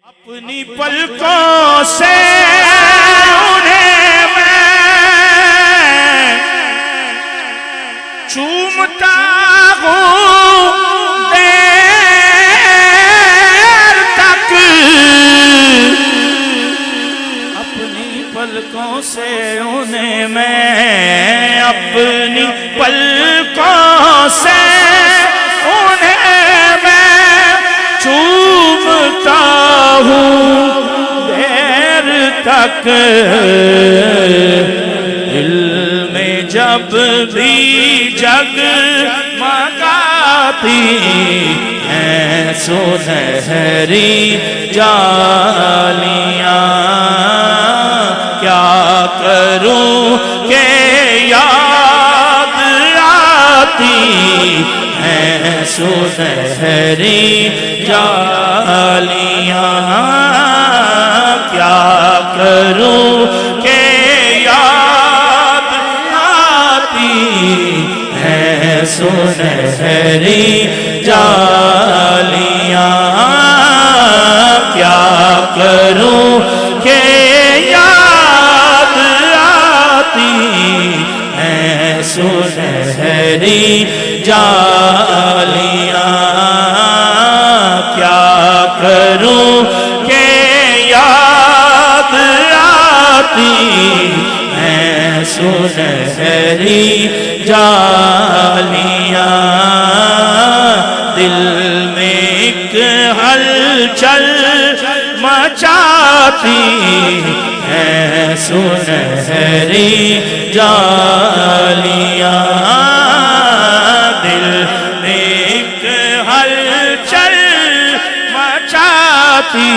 اپنی پلکوں سے انہیں میں چومتا ہوں دیر تک، اپنی پلکوں سے انہیں میں اپنی پلکوں سے انہیں میں چومتا ہوں دیر تک، دل میں جب بھی جگمگاتی ہیں سنہری جالیاں، کیا کروں کہ یاد آتی ہیں سنہری جالیاں، کیا کروں کہ یاد آتی ہیں سنہری جالیاں، کیا کروں کہ یاد آتی ہیں سنہری جالیاں، کیا کروں کہ یاد آتی ہیں سنہری جالیاں، دل میں ایک ہلچل مچاتی ہیں سنہری جالیاں، دل میں ایک ہلچل مچاتی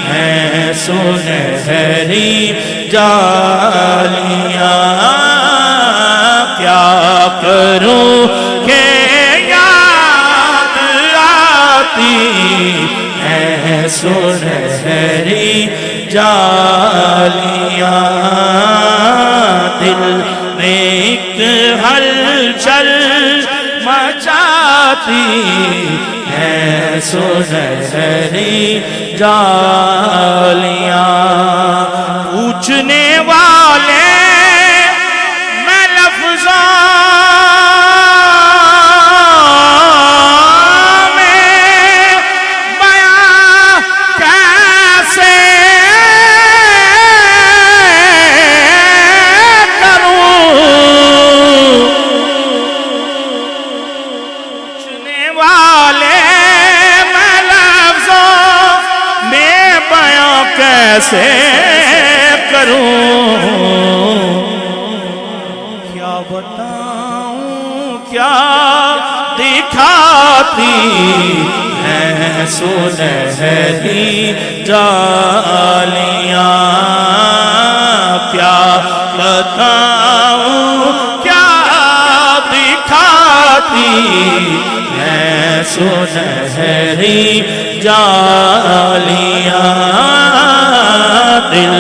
ہیں سنہری جالیاں، کیا کروں کہ یاد آتی ہیں سنہری جالیاں، دل میں ایک ہلچل مچاتی ہیں سنہری جالیاں، پوچھنے والے میں لفظوں میں بیان کیسے کروں، پوچھنے والے میں لفظوں میں بیان کیسے کروں، کیا بتاؤں کیا دکھاتی ہیں سنہری جالیاں، کیا بتاؤں کیا دکھاتی ہیں سنہری جالیاں، دل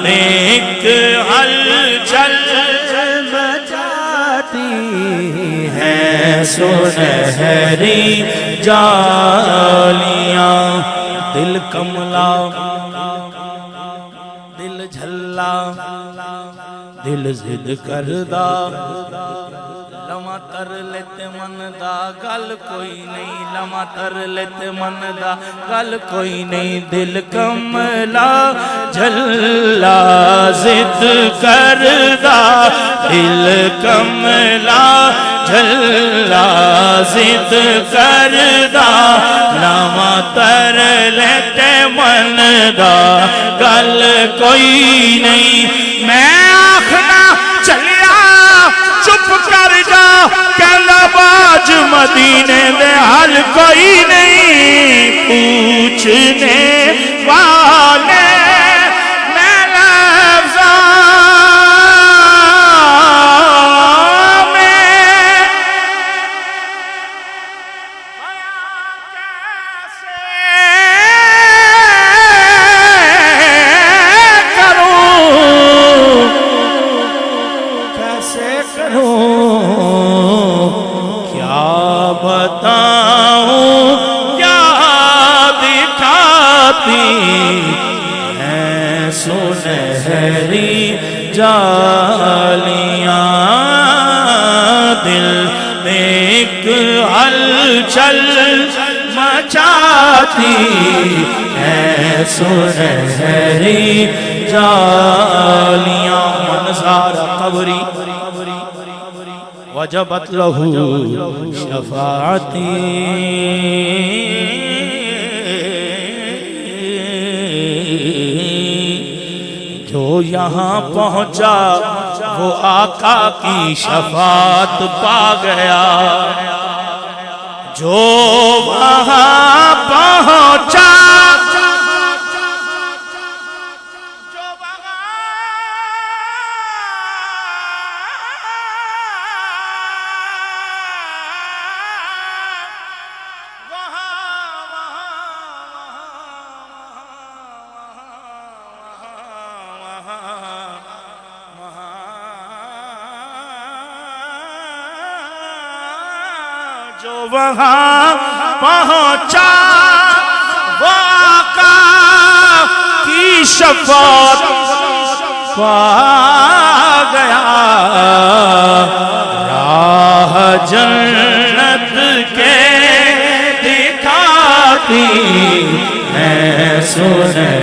میں ایک ہلچل مچاتی ہیں سنہری جالیاں، دل کملا دل جھلا دل ضد کردہ، لمحہ تر لیت من دا گل کوئی نہیں، لمحہ تر لیت من دا گل کوئی نہیں، دل کملا جھلا ضد کردہ، دل کملا جھلا ضد کردہ، لمحہ تر لیت من دا گل کوئی نہیں، میں آخنا چلیا چپ کر جا، کہنا باج مدینے دے حال کوئی نہیں، پوچھنے والے میں لفظوں میں کیسے کروں، کیا بتاؤں کیا دکھاتی ہیں سنہری جالیاں، دل میں ایک ہلچل مچاتی ہیں سنہری جالیاں، من زار قبری وجبت لہو شفاعتی، جو یہاں پہنچا وہ آقا کی شفاعت پا گیا، جو وہاں پہنچا جو وہاں پہنچا وہ آقا کی شفاعت پا گیا، راہ جنت کے دکھاتی ہیں سنہری